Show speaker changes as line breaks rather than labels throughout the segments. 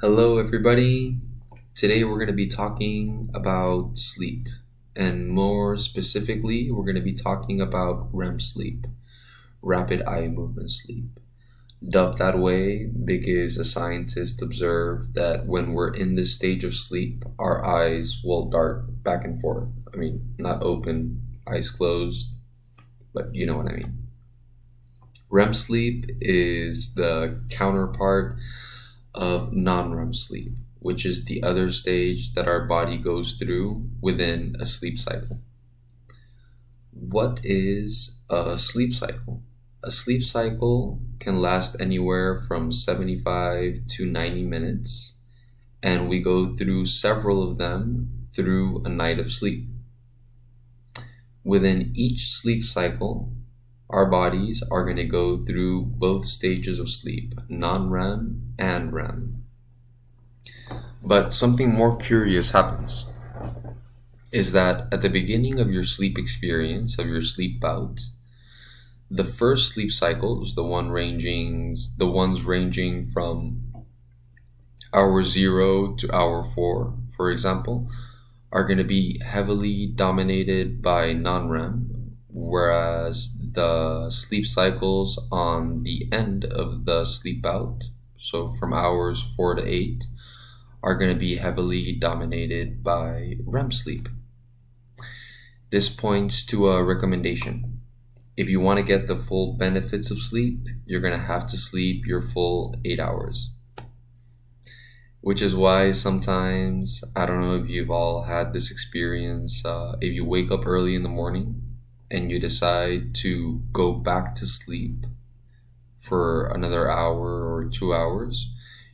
Hello, everybody. Today we're going to be talking about sleep, and more specifically, we're going to be talking about REM sleep, rapid eye movement sleep. Dubbed that way because a scientist observed that when we're in this stage of sleep, our eyes will dart back and forth. I mean, not open, eyes closed, but you know what I mean. REM sleep is the counterpart of non REM sleep, which is the other stage that our body goes through within a sleep cycle. What is a sleep cycle? A sleep cycle can last anywhere from 75 to 90 minutes, and we go through several of them through a night of sleep. Within each sleep cycle, our bodies are going to go through both stages of sleep, non REM and REM. But something more curious happens is that at the beginning of your sleep experience, of your sleep bout, the first sleep cycles, the ones ranging from hour 0 to hour 4, for example, are going to be heavily dominated by non-REM, whereas the sleep cycles on the end of the sleep bout, so from hours 4 to 8, are going to be heavily dominated by REM sleep. This points to a recommendation. If you want to get the full benefits of sleep, you're going to have to sleep your full 8 hours. Which is why sometimes, I don't know if you've all had this experience, if you wake up early in the morning and you decide to go back to sleep for another hour or 2 hours,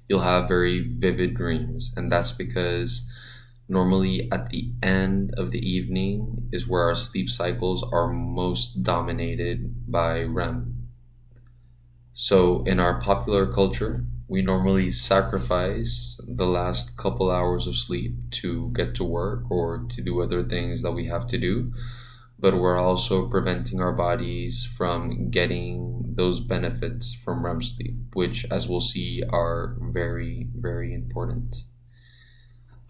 you'll have very vivid dreams. And that's because normally at the end of the evening is where our sleep cycles are most dominated by REM. So in our popular culture, we normally sacrifice the last couple hours of sleep to get to work or to do other things that we have to do, but we're also preventing our bodies from getting those benefits from REM sleep, which, as we'll see, are very, very important.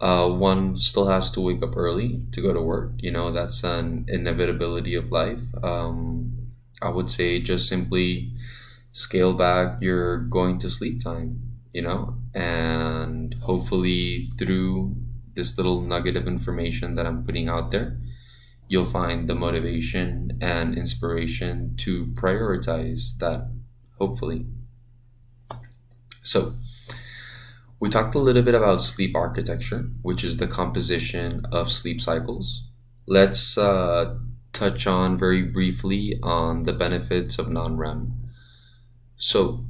One still has to wake up early to go to work. That's an inevitability of life. I would say just simply scale back your going to sleep time, and hopefully through this little nugget of information that I'm putting out there, you'll find the motivation and inspiration to prioritize that, hopefully. So, we talked a little bit about sleep architecture, which is the composition of sleep cycles. Let's touch on very briefly on the benefits of non-REM. So,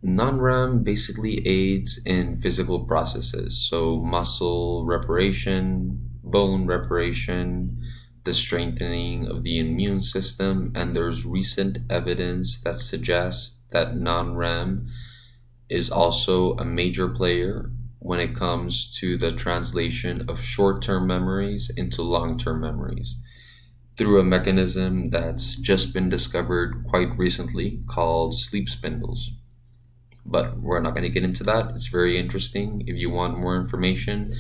non-REM basically aids in physical processes, so muscle reparation, bone reparation, the strengthening of the immune system, and there's recent evidence that suggests that non-REM is also a major player when it comes to the translation of short-term memories into long-term memories through a mechanism that's just been discovered quite recently called sleep spindles. But we're not going to get into that. It's very interesting. If you want more information,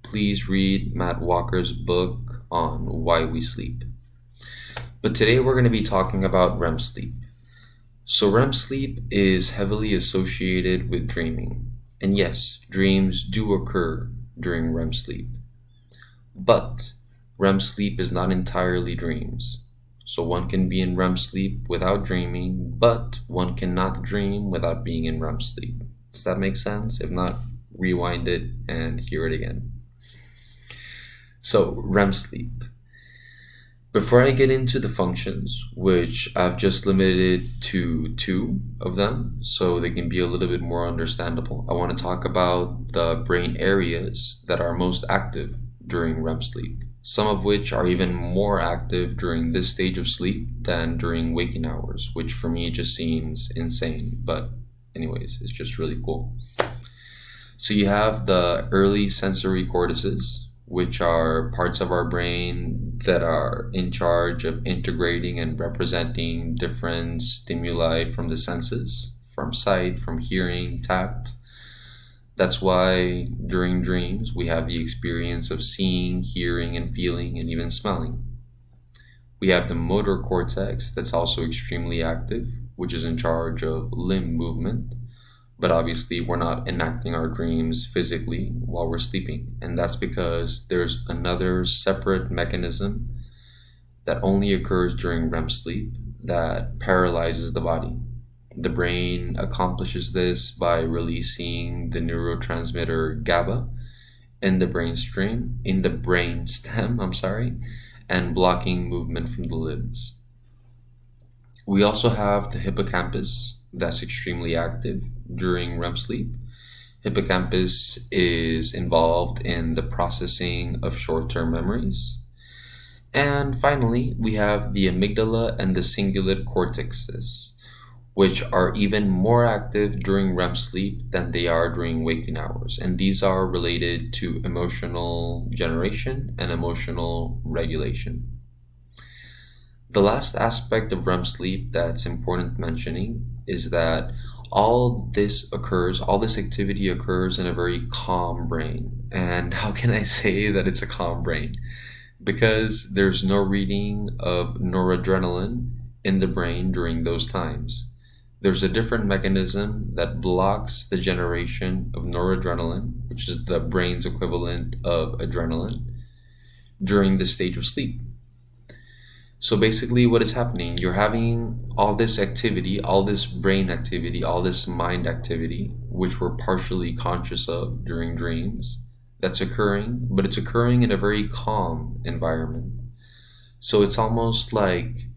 please read Matt Walker's book on why we sleep. But today we're going to be talking about REM sleep. So REM sleep is heavily associated with dreaming. And yes, dreams do occur during REM sleep. But REM sleep is not entirely dreams. So one can be in REM sleep without dreaming, but one cannot dream without being in REM sleep. Does that make sense? If not, rewind it and hear it again. So, REM sleep. Before I get into the functions, which I've just limited to 2 of them so they can be a little bit more understandable, I want to talk about the brain areas that are most active during REM sleep, some of which are even more active during this stage of sleep than during waking hours, which for me just seems insane. But anyways, it's just really cool. So you have the early sensory cortices, which are parts of our brain that are in charge of integrating and representing different stimuli from the senses, from sight, from hearing, tact. That's why during dreams we have the experience of seeing, hearing, and feeling, and even smelling. We have the motor cortex that's also extremely active, which is in charge of limb movement. But obviously, we're not enacting our dreams physically while we're sleeping. And that's because there's another separate mechanism that only occurs during REM sleep that paralyzes the body. The brain accomplishes this by releasing the neurotransmitter GABA in the brain stem, I'm sorry, and blocking movement from the limbs. We also have the hippocampus that's extremely active during REM sleep. Hippocampus is involved in the processing of short-term memories. And finally, we have the amygdala and the cingulate cortexes, which are even more active during REM sleep than they are during waking hours. And these are related to emotional generation and emotional regulation. The last aspect of REM sleep that's important mentioning is that all this activity occurs in a very calm brain. And how can I say that it's a calm brain? Because there's no reading of noradrenaline in the brain during those times. There's a different mechanism that blocks the generation of noradrenaline, which is the brain's equivalent of adrenaline, during the stage of sleep. So basically, what is happening? You're having all this activity, all this brain activity, all this mind activity, which we're partially conscious of during dreams, that's occurring, but it's occurring in a very calm environment. So it's almost like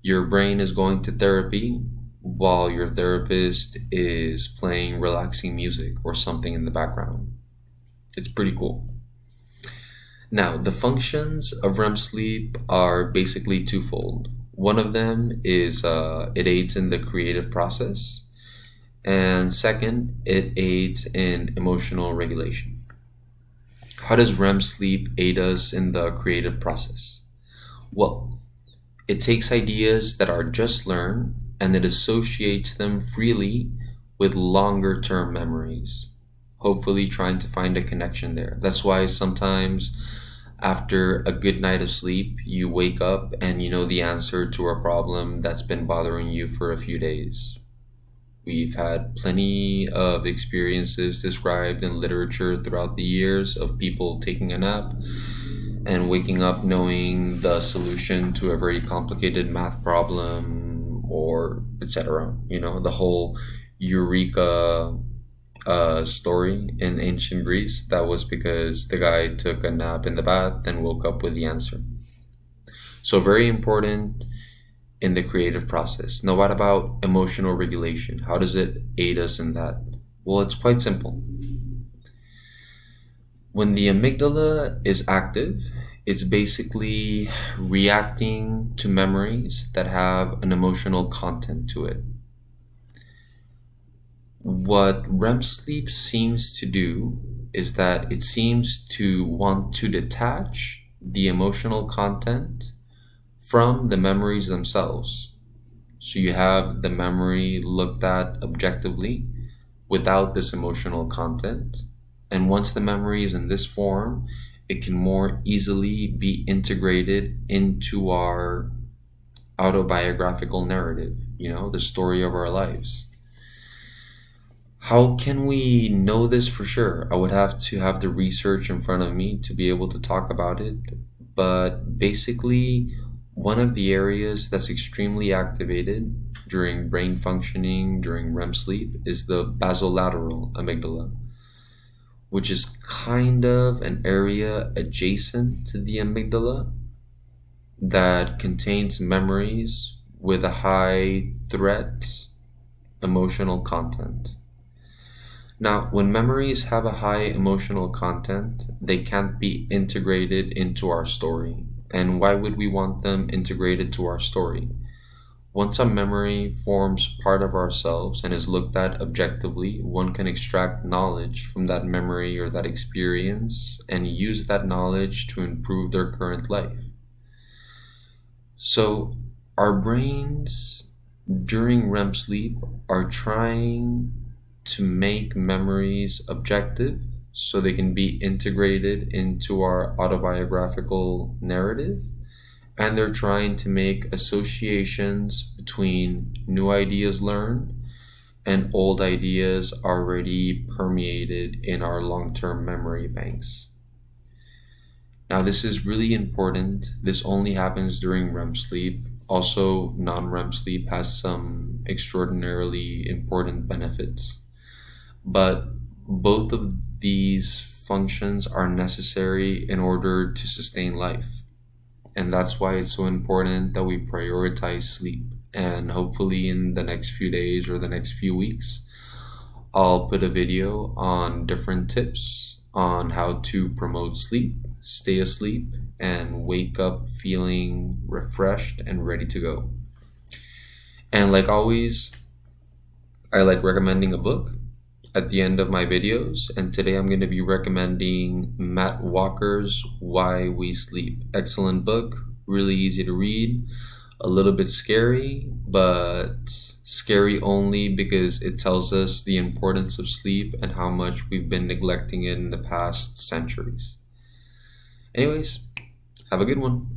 your brain is going to therapy while your therapist is playing relaxing music or something in the background. It's pretty cool. Now, the functions of REM sleep are basically twofold. One of them is it aids in the creative process, and second, it aids in emotional regulation. How does REM sleep aid us in the creative process? Well, it takes ideas that are just learned and it associates them freely with longer term memories, hopefully trying to find a connection there. That's why sometimes after a good night of sleep, you wake up and you know the answer to a problem that's been bothering you for a few days. We've had plenty of experiences described in literature throughout the years of people taking a nap and waking up knowing the solution to a very complicated math problem or etc. You know, the whole eureka story in ancient Greece. That was because the guy took a nap in the bath and woke up with the answer. So, very important in the creative process. Now, what about emotional regulation? How does it aid us in that? Well, it's quite simple. When the amygdala is active, it's basically reacting to memories that have an emotional content to it. What REM sleep seems to do is that it seems to want to detach the emotional content from the memories themselves. So you have the memory looked at objectively without this emotional content. And once the memory is in this form, it can more easily be integrated into our autobiographical narrative, you know, the story of our lives. How can we know this for sure? I would have to have the research in front of me to be able to talk about it. But basically, one of the areas that's extremely activated during brain functioning during REM sleep is the basolateral amygdala, which is kind of an area adjacent to the amygdala that contains memories with a high threat emotional content. Now, when memories have a high emotional content, they can't be integrated into our story. And why would we want them integrated to our story? Once a memory forms part of ourselves and is looked at objectively, one can extract knowledge from that memory or that experience and use that knowledge to improve their current life. So, our brains during REM sleep are trying to make memories objective so they can be integrated into our autobiographical narrative. And they're trying to make associations between new ideas learned and old ideas already permeated in our long term memory banks. Now, this is really important. This only happens during REM sleep. Also, non REM sleep has some extraordinarily important benefits, but both of these functions are necessary in order to sustain life. And that's why it's so important that we prioritize sleep. And hopefully, in the next few days or the next few weeks, I'll put a video on different tips on how to promote sleep, stay asleep, and wake up feeling refreshed and ready to go. And like always, I like recommending a book at the end of my videos, and today I'm going to be recommending Matt Walker's Why We Sleep. Excellent book, really easy to read, a little bit scary, but scary only because it tells us the importance of sleep and how much we've been neglecting it in the past centuries. Anyways, have a good one.